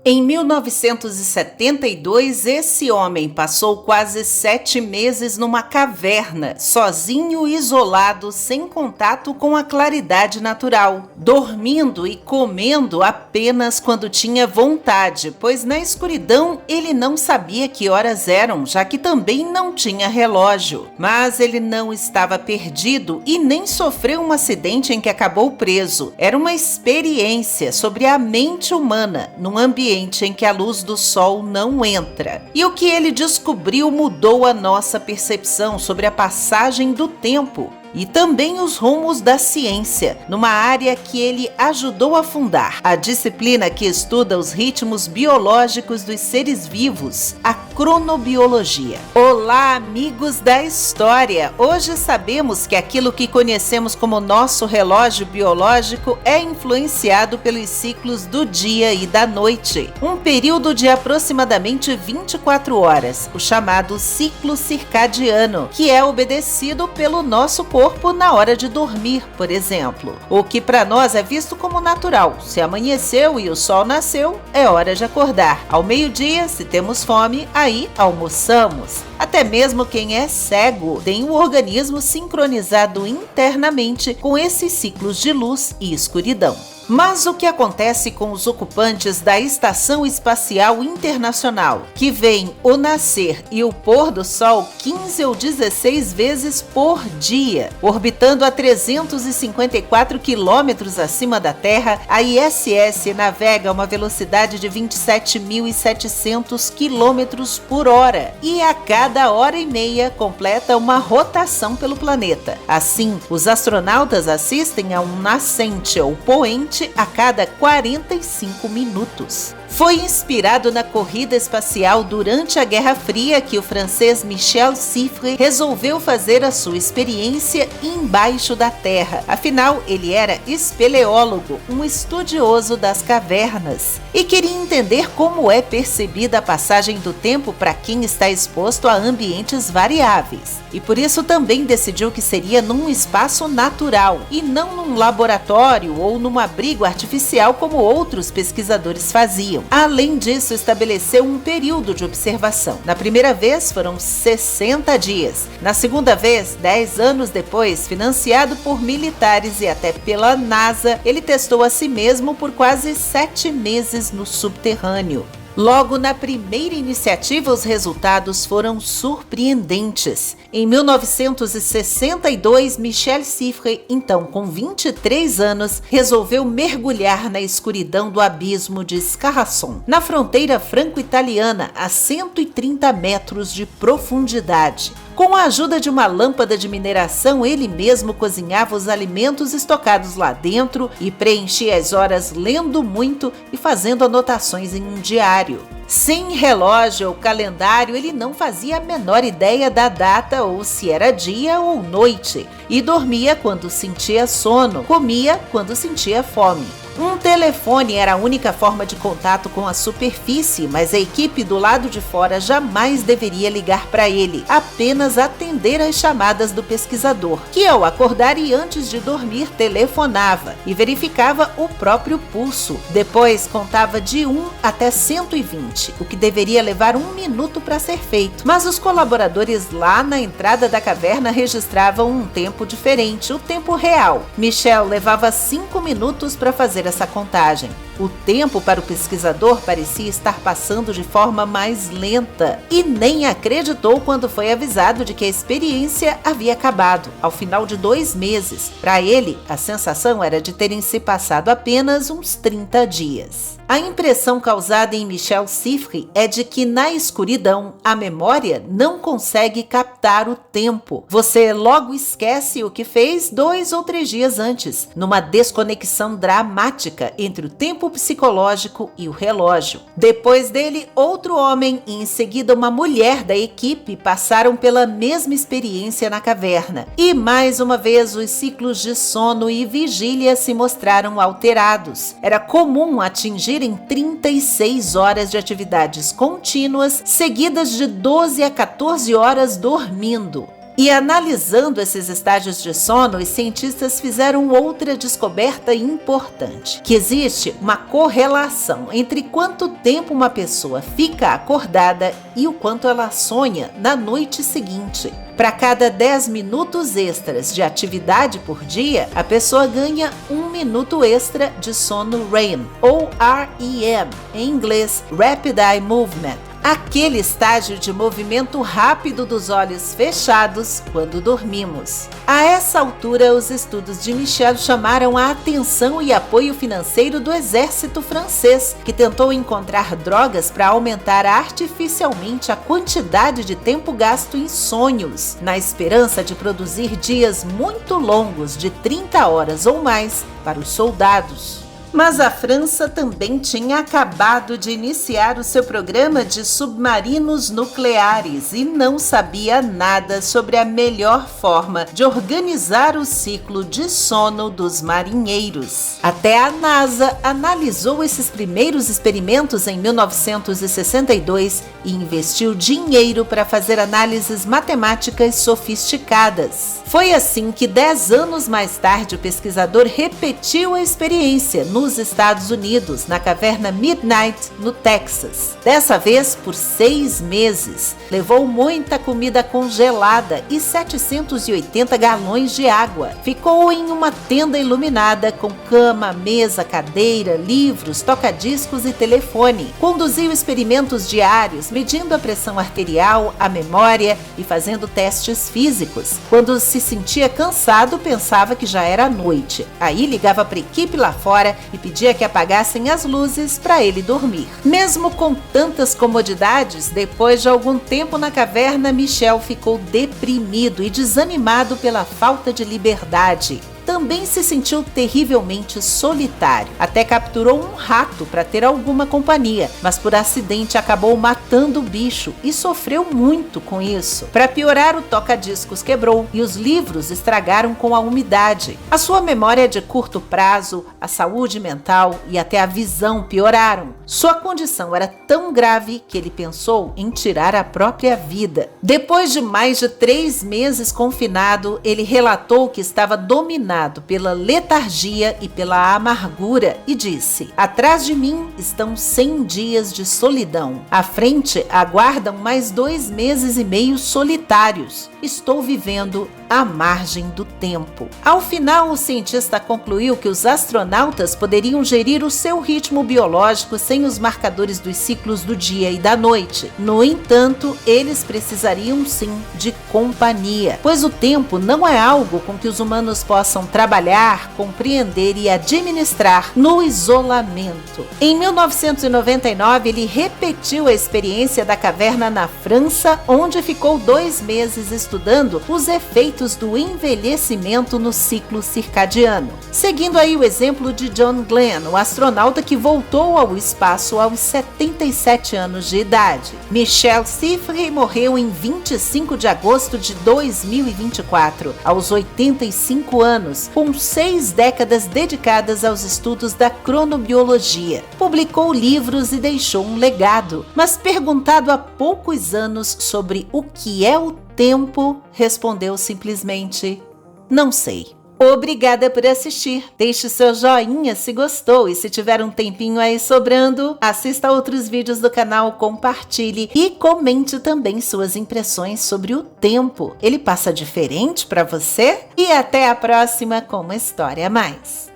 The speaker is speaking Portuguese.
Em 1972, esse homem passou quase 7 meses numa caverna, sozinho e isolado, sem contato com a claridade natural, dormindo e comendo apenas quando tinha vontade, pois na escuridão ele não sabia que horas eram, já que também não tinha relógio. Mas ele não estava perdido e nem sofreu um acidente em que acabou preso. Era uma experiência sobre a mente humana, num ambiente em que a luz do sol não entra. E o que ele descobriu mudou a nossa percepção sobre a passagem do tempo e também os rumos da ciência, numa área que ele ajudou a fundar, a disciplina que estuda os ritmos biológicos dos seres vivos, a cronobiologia. Olá, amigos da história! Hoje sabemos que aquilo que conhecemos como nosso relógio biológico é influenciado pelos ciclos do dia e da noite, um período de aproximadamente 24 horas, o chamado ciclo circadiano, que é obedecido pelo nosso corpo na hora de dormir, por exemplo. O que para nós é visto como natural. Se amanheceu e o sol nasceu, é hora de acordar. Ao meio-dia, se temos fome, aí almoçamos. Até mesmo quem é cego tem o organismo sincronizado internamente com esses ciclos de luz e escuridão. Mas o que acontece com os ocupantes da Estação Espacial Internacional, que veem o nascer e o pôr do Sol 15 ou 16 vezes por dia? Orbitando a 354 quilômetros acima da Terra, a ISS navega a uma velocidade de 27.700 quilômetros por hora e a cada hora e meia completa uma rotação pelo planeta. Assim, os astronautas assistem a um nascente ou poente a cada 45 minutos. Foi inspirado na corrida espacial durante a Guerra Fria que o francês Michel Siffre resolveu fazer a sua experiência embaixo da Terra. Afinal, ele era espeleólogo, um estudioso das cavernas, e queria entender como é percebida a passagem do tempo para quem está exposto a ambientes variáveis. E por isso também decidiu que seria num espaço natural e não num laboratório ou num abrigo artificial como outros pesquisadores faziam. Além disso, estabeleceu um período de observação. Na primeira vez foram 60 dias. Na segunda vez, 10 anos depois, financiado por militares e até pela NASA, ele testou a si mesmo por quase 7 meses no subterrâneo. Logo na primeira iniciativa, os resultados foram surpreendentes. Em 1962, Michel Siffre, então com 23 anos, resolveu mergulhar na escuridão do abismo de Scarrason, na fronteira franco-italiana, a 130 metros de profundidade. Com a ajuda de uma lâmpada de mineração, ele mesmo cozinhava os alimentos estocados lá dentro e preenchia as horas lendo muito e fazendo anotações em um diário. Sem relógio ou calendário, ele não fazia a menor ideia da data ou se era dia ou noite, e dormia quando sentia sono, comia quando sentia fome. Um telefone era a única forma de contato com a superfície, mas a equipe do lado de fora jamais deveria ligar para ele, apenas atender as chamadas do pesquisador, que ao acordar e antes de dormir telefonava e verificava o próprio pulso. Depois contava de 1 até 120, o que deveria levar 1 minuto para ser feito. Mas os colaboradores lá na entrada da caverna registravam um tempo diferente, o tempo real. Michel levava 5 minutos para fazer essa contagem. O tempo para o pesquisador parecia estar passando de forma mais lenta e nem acreditou quando foi avisado de que a experiência havia acabado ao final de 2 meses. Para ele, a sensação era de terem se passado apenas uns 30 dias. A impressão causada em Michel Siffre é de que na escuridão a memória não consegue captar o tempo. Você logo esquece o que fez 2 ou 3 dias antes, numa desconexão dramática entre o tempo psicológico e o relógio. Depois dele, outro homem e em seguida uma mulher da equipe passaram pela mesma experiência na caverna. E mais uma vez os ciclos de sono e vigília se mostraram alterados. Era comum atingirem 36 horas de atividades contínuas, seguidas de 12 a 14 horas dormindo. E analisando esses estágios de sono, os cientistas fizeram outra descoberta importante, que existe uma correlação entre quanto tempo uma pessoa fica acordada e o quanto ela sonha na noite seguinte. Para cada 10 minutos extras de atividade por dia, a pessoa ganha 1 minuto extra de sono REM, ou REM, em inglês Rapid Eye Movement. Aquele estágio de movimento rápido dos olhos fechados quando dormimos. A essa altura, os estudos de Michel chamaram a atenção e apoio financeiro do exército francês, que tentou encontrar drogas para aumentar artificialmente a quantidade de tempo gasto em sonhos, na esperança de produzir dias muito longos de 30 horas ou mais para os soldados. Mas a França também tinha acabado de iniciar o seu programa de submarinos nucleares e não sabia nada sobre a melhor forma de organizar o ciclo de sono dos marinheiros. Até a NASA analisou esses primeiros experimentos em 1962 e investiu dinheiro para fazer análises matemáticas sofisticadas. Foi assim que 10 anos mais tarde o pesquisador repetiu a experiência nos Estados Unidos, na caverna Midnight, no Texas. Dessa vez por 6 meses. Levou muita comida congelada e 780 galões de água. Ficou em uma tenda iluminada com cama, mesa, cadeira, livros, toca-discos e telefone. Conduziu experimentos diários, medindo a pressão arterial, a memória e fazendo testes físicos. Quando se sentia cansado, pensava que já era noite. Aí ligava para a equipe lá fora e pedia que apagassem as luzes para ele dormir. Mesmo com tantas comodidades, depois de algum tempo na caverna, Michel ficou deprimido e desanimado pela falta de liberdade. Também se sentiu terrivelmente solitário. Até capturou um rato para ter alguma companhia, mas por acidente acabou matando o bicho e sofreu muito com isso. Para piorar, o toca-discos quebrou e os livros estragaram com a umidade. A sua memória de curto prazo, a saúde mental e até a visão pioraram. Sua condição era tão grave que ele pensou em tirar a própria vida. Depois de mais de 3 meses confinado, ele relatou que estava dominado pela letargia e pela amargura e disse: "Atrás de mim estão 100 dias de solidão. À frente aguardam mais 2 meses e meio solitários. Estou vivendo à margem do tempo." Ao final, o cientista concluiu que os astronautas poderiam gerir o seu ritmo biológico sem os marcadores dos ciclos do dia e da noite. No entanto, eles precisariam sim de companhia, pois o tempo não é algo com que os humanos possam trabalhar, compreender e administrar no isolamento. Em 1999, ele repetiu a experiência da caverna na França, onde ficou 2 meses estudando os efeitos do envelhecimento no ciclo circadiano. Seguindo aí o exemplo de John Glenn, o astronauta que voltou ao espaço aos 77 anos de idade. Michel Siffre morreu em 25 de agosto de 2024, aos 85 anos, com 6 décadas dedicadas aos estudos da cronobiologia. Publicou livros e deixou um legado, mas perguntado há poucos anos sobre o que é o tempo, respondeu simplesmente: "Não sei." Obrigada por assistir. Deixe seu joinha se gostou e se tiver um tempinho aí sobrando, assista a outros vídeos do canal, compartilhe e comente também suas impressões sobre o tempo. Ele passa diferente para você? E até a próxima com uma história a mais.